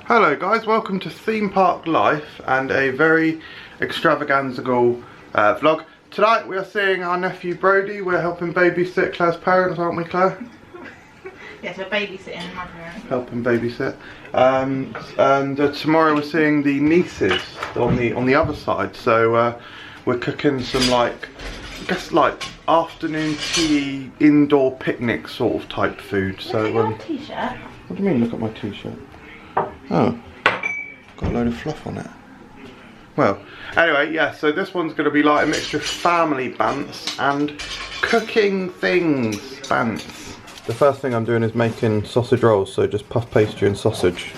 Hello guys, welcome to Theme Park Life and a very extravaganzagal vlog. Tonight we are seeing our nephew Brody. We're helping babysit Claire's parents, aren't we, Claire? Yes, we're babysitting my parents. Helping babysit. And tomorrow we're seeing the nieces on the other side. So we're cooking some I guess afternoon tea, indoor picnic sort of type food. So t-shirt. What do you mean? Look at my t-shirt. Oh, got a load of fluff on it. Well, anyway, yeah, so this one's going to be like a mixture of family bants and cooking things bants. The first thing I'm doing is making sausage rolls, so just puff pastry and sausage.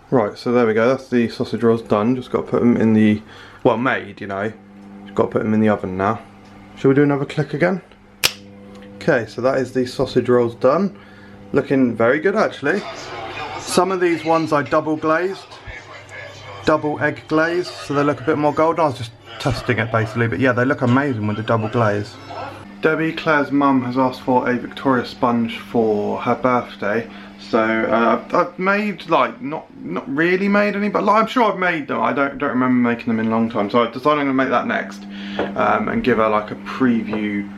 Right, so there we go, that's the sausage rolls done. Just got to put them in the, well, made, you know. Just got to put them in the oven now. Shall we do another click again? Okay, so that is the sausage rolls done. Looking very good actually. Some of these ones I double glazed, double egg glazed, so they look a bit more golden. I was just testing it basically, but yeah, they look amazing with the double glaze. Debbie, Claire's mum, has asked for a Victoria sponge for her birthday. So I've made not really made any, but I'm sure I've made them. I don't remember making them in a long time. So I decided I'm gonna make that next and give her like a preview.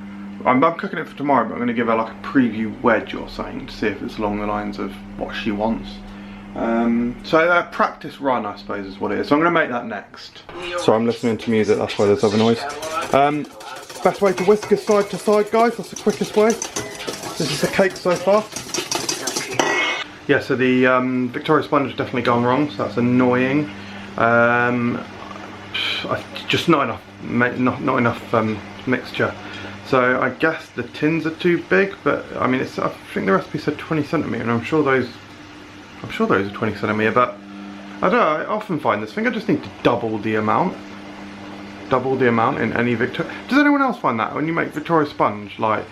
I'm cooking it for tomorrow, but I'm going to give her like a preview wedge or something to see if it's along the lines of what she wants. So a practice run, I suppose, is what it is. So I'm going to make that next. So I'm listening to music, that's why there's other noise. Best way to whisk is side to side, guys. That's the quickest way. This is the cake so far. Yeah, so the Victoria sponge has definitely gone wrong, so that's annoying. Just not enough mixture. So I guess the tins are too big, but I mean, I think the recipe said 20 centimetre, and I'm sure those are 20 centimetre. But I don't know. I often find this. I think I just need to double the amount in any Victoria. Does anyone else find that when you make Victoria sponge, like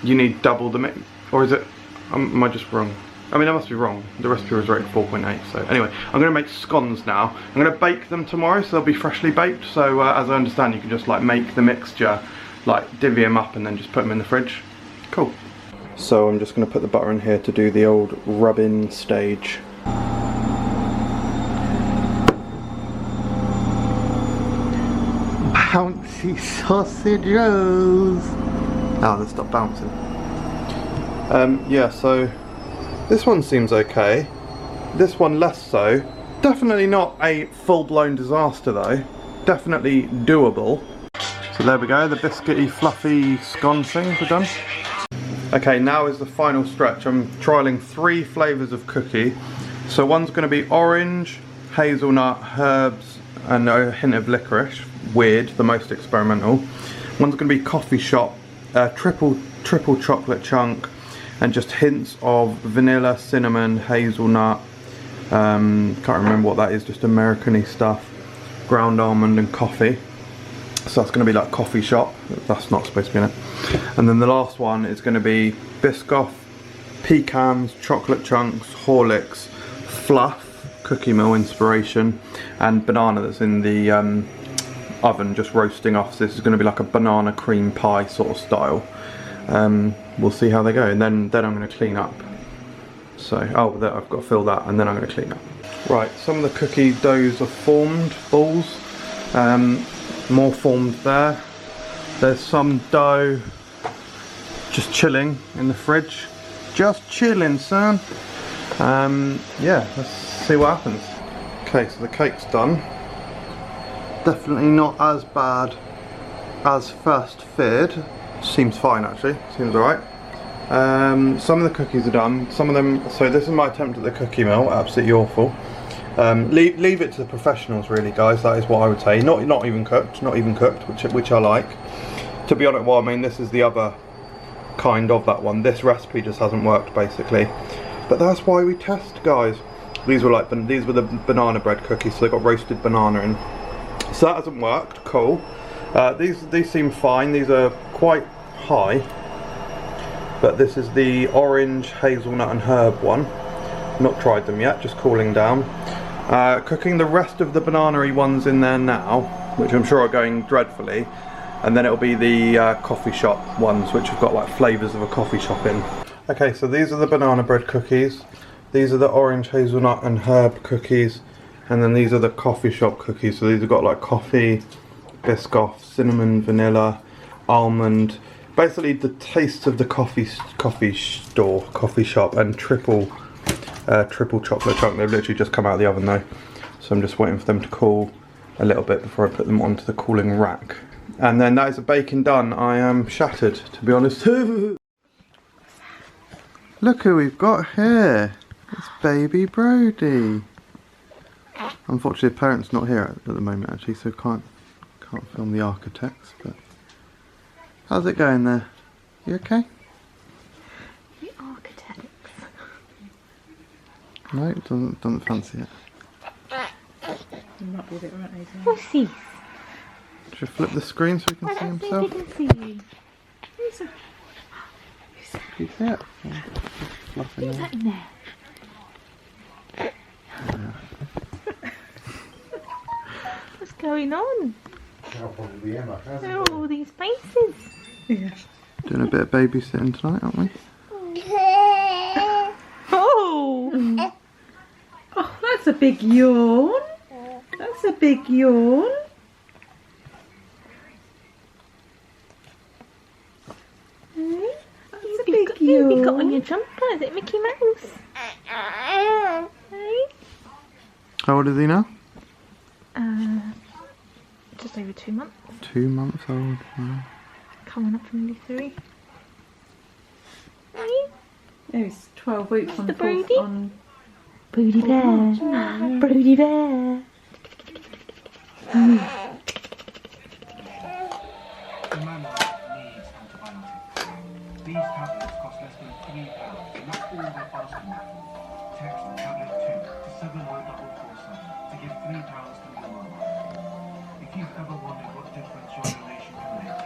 you need double the mix, or is it? Am I just wrong? I mean, I must be wrong. The recipe was rated 4.8. So anyway, I'm going to make scones now. I'm going to bake them tomorrow, so they'll be freshly baked. So as I understand, you can just like make the mixture, like divvy them up and then just put them in the fridge. Cool. So I'm just going to put the butter in here to do the old rub-in stage. Bouncy sausage rolls. Oh, they stopped bouncing. Yeah, so this one seems okay. This one less so. Definitely not a full-blown disaster though. Definitely doable. So there we go, the biscuity, fluffy scone things are done. Okay, now is the final stretch. I'm trialling 3 flavours of cookie. So one's going to be orange, hazelnut, herbs, and a hint of licorice. Weird, the most experimental. One's going to be coffee shop, triple chocolate chunk, and just hints of vanilla, cinnamon, hazelnut. Can't remember what that is, just American-y stuff. Ground almond and coffee. So that's going to be like coffee shop. That's not supposed to be in it. And then the last one is going to be biscuit, pecans, chocolate chunks, Horlicks, fluff, cookie mill inspiration, and banana that's in the oven just roasting off. So this is going to be like a banana cream pie sort of style. We'll see how they go, and then I'm going to clean up. So I've got to fill that, and then I'm going to clean up. Right, some of the cookie doughs are formed, balls. More formed there. There's some dough just chilling in the fridge. Just chilling, son. Yeah, let's see what happens. Okay, so the cake's done. Definitely not as bad as first feared. Seems fine actually, seems alright. Some of the cookies are done. Some of them, so this is my attempt at the cookie mill, absolutely awful. Leave it to the professionals really, guys. That is what I would say. Not even cooked, which I like. To be honest, well, I mean, this is the other kind of that one. This recipe just hasn't worked basically, but that's why we test, guys. These were the banana bread cookies, so they got roasted banana in. So that hasn't worked. Cool. These seem fine. These are quite high, but this is the orange, hazelnut, and herb one. Not tried them yet. Just cooling down. Cooking the rest of the banana-y ones in there now, which I'm sure are going dreadfully, and then it'll be the coffee shop ones, which have got like flavours of a coffee shop in. Okay, so these are the banana bread cookies. These are the orange hazelnut and herb cookies, and then these are the coffee shop cookies. So these have got like coffee, biscoff, cinnamon, vanilla, almond. Basically the taste of the coffee shop, and triple chocolate chunk. They've literally just come out of the oven though, so I'm just waiting for them to cool a little bit before I put them onto the cooling rack. And then that is the baking done. I am shattered, to be honest. Look who we've got here. It's Baby Brody. Unfortunately, the parents not here at the moment actually, so can't film the architects. But how's it going there? You okay? The architects. No, it doesn't fancy it. You might be a bit right, What's this? Should we flip the screen so he can see himself? I can see you. Who's that? Can you see it? Fluffing What's there. that in there? What's going on? Where are all these faces? Yeah. Doing a bit of babysitting tonight, aren't we? Oh! Oh, that's a big yawn. That's a big yawn. That's a big What have you got on yawn. your jumper? Is it Mickey Mouse? Hey? How old is he now? Just over 2 months. 2 months old. Wow. Coming up from nearly 3. Hey? It's 12 weeks on the the 4th Brody? on. Broody Bear. Broody Bear. The man needs antibiotics. These tablets cost less than £3, and that's all they're asking for. Text tablet 2 to 70447 to give £3 to your mama. If you've ever wondered what difference your donation can make,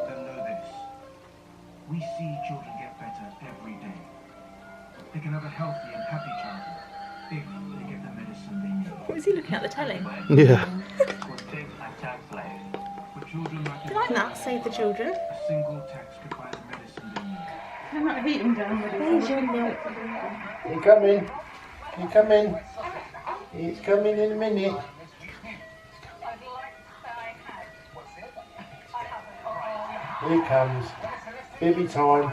then know this. We see children get better every day. They can have a healthy and happy childhood if they get the medicine they need. What is he looking at, the telly? Yeah. Do you like that? Save the children. A single text could buy the medicine they need. I'm not heating down with There's your milk. You coming? You coming? He's coming in a minute. Here he comes. Baby time.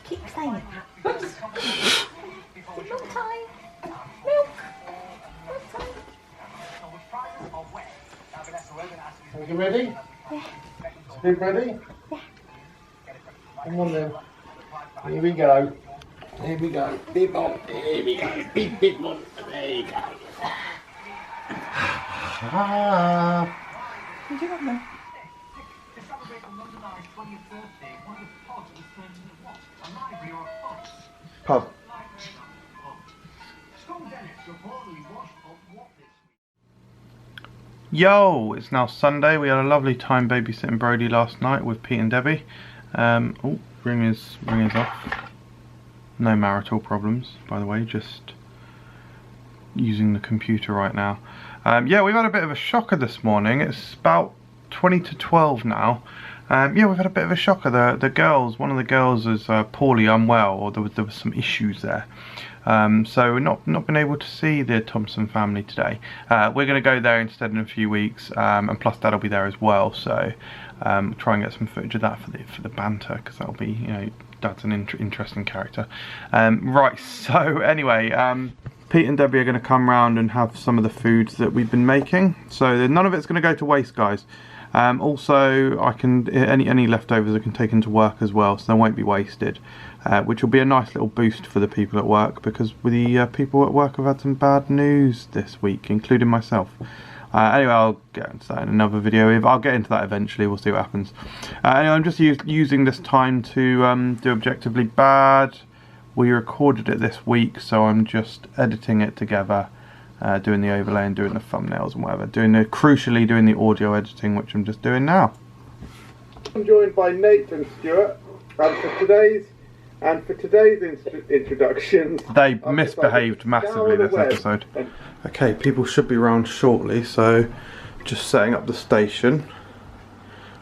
Keep saying it. Milk time. Milk. Milk time. Are you ready? Yeah. Is Big ready? Yeah. Come on then. Here we go. Here we go. Big one. Here we go. Big one. There you go. Ah. Did you have that? Pub. Yo, it's now Sunday. We had a lovely time babysitting Brody last night with Pete and Debbie. Oh, ring is off. No marital problems, by the way, just using the computer right now. Yeah, we've had a bit of a shocker this morning. It's about 20 to 12 now. Yeah, we've had a bit of a shocker. The girls, one of the girls is poorly unwell, or there was some issues there. So we're not been able to see the Thompson family today. We're going to go there instead in a few weeks, and plus Dad will be there as well. So try and get some footage of that for the banter, because that'll be, you know, Dad's an interesting character. Right. So anyway, Pete and Debbie are going to come round and have some of the foods that we've been making. So none of it's going to go to waste, guys. Also, I can any leftovers I can take into work as well, so they won't be wasted, which will be a nice little boost for the people at work, because the people at work have had some bad news this week, including myself. Anyway, I'll get into that in another video. I'll get into that eventually. We'll see what happens. Anyway, I'm just using this time to do Objectively Bad. We recorded it this week, so I'm just editing it together. Doing the overlay and doing the thumbnails and whatever. Crucially doing the audio editing, which I'm just doing now. I'm joined by Nate and Stuart, and for today's introductions, they misbehaved massively this episode. Okay, people should be round shortly, so just setting up the station.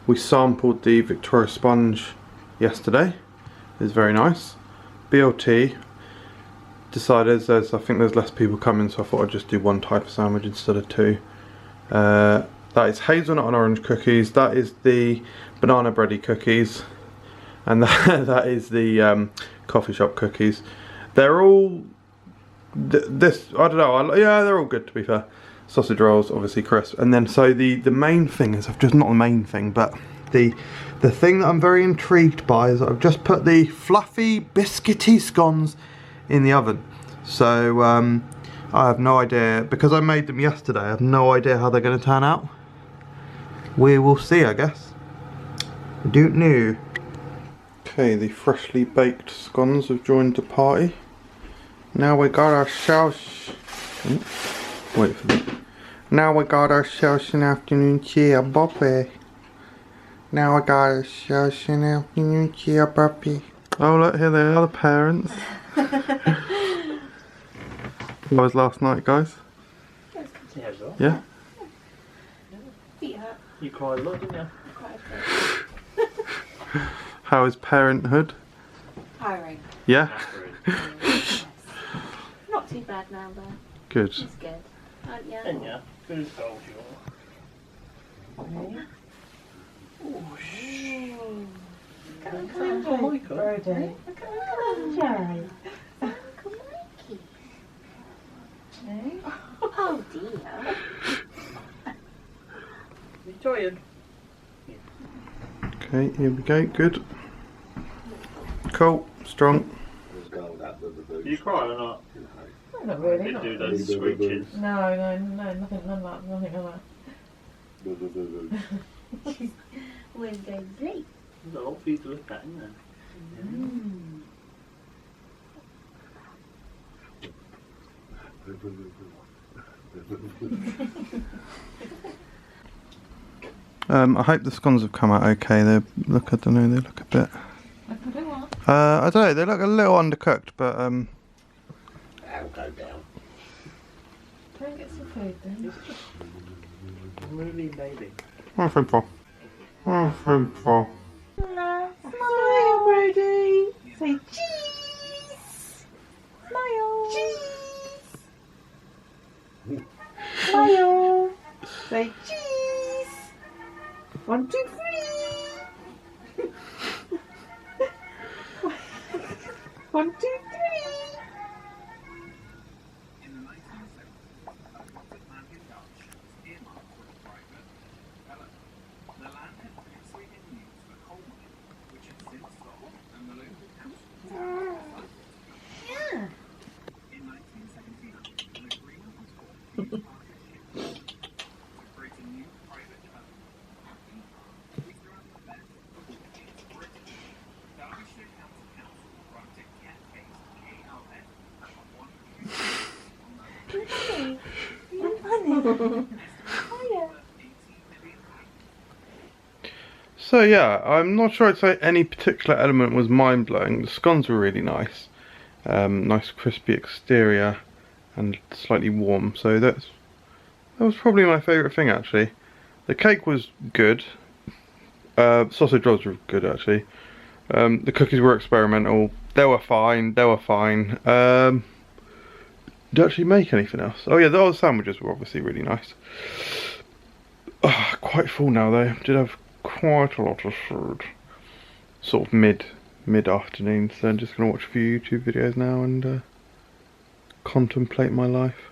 We sampled the Victoria sponge yesterday. It's very nice. BLT decided I think there's less people coming, so I thought I'd just do one type of sandwich instead of two. That is hazelnut and orange cookies, that is the banana bready cookies, and that is the coffee shop cookies. They're all this, I don't know, yeah, they're all good to be fair. Sausage rolls, obviously crisp, and then so the main thing is, I've just, not the main thing, but the thing that I'm very intrigued by is that I've just put the fluffy biscuity scones in the oven. So I have no idea, because I made them yesterday, I have no idea how they're going to turn out. We will see, I guess. I don't know. Okay, the freshly baked scones have joined the party. Now we got ourselves... wait for that. Now we got ourselves an afternoon tea, Boppy. Now I got ourselves an afternoon tea, puppy. Oh look, here they are, the parents. How was last night, guys? Yeah? You cried a lot, didn't you? How is parenthood? Tiring. Yeah? Yes. Not too bad now though. Good. It's good. Aren't you? Didn't you? Good as gold you are. Come on, Brody. Come on, Uncle Mikey. Oh dear. You tired? Okay, here we go, good. Cool, strong. You cry or not? Not really. You Not. do those screeches. No, nothing, none of that, nothing like that. When they sleep. There's a lot for you to look at, isn't there? I hope the scones have come out okay. They look, I don't know, they look a bit... I don't know, they look a little undercooked, but That'll go down. Try and get some food then. Really, baby. nothing for. Nothing for. Smile, Brody. Say cheese. Smile. Cheese. Smile. Say cheese. 1, 2, 3. 1, 2, 3. So yeah, I'm not sure I'd say any particular element was mind-blowing. The scones were really nice. Nice crispy exterior and slightly warm, so that was probably my favourite thing actually. The cake was good. Sausage rolls were good actually. The cookies were experimental. They were fine. Did I actually make anything else? Oh yeah, the other sandwiches were obviously really nice. Quite full now though. Did have quite a lot of food. Sort of mid-afternoon, so I'm just going to watch a few YouTube videos now and contemplate my life.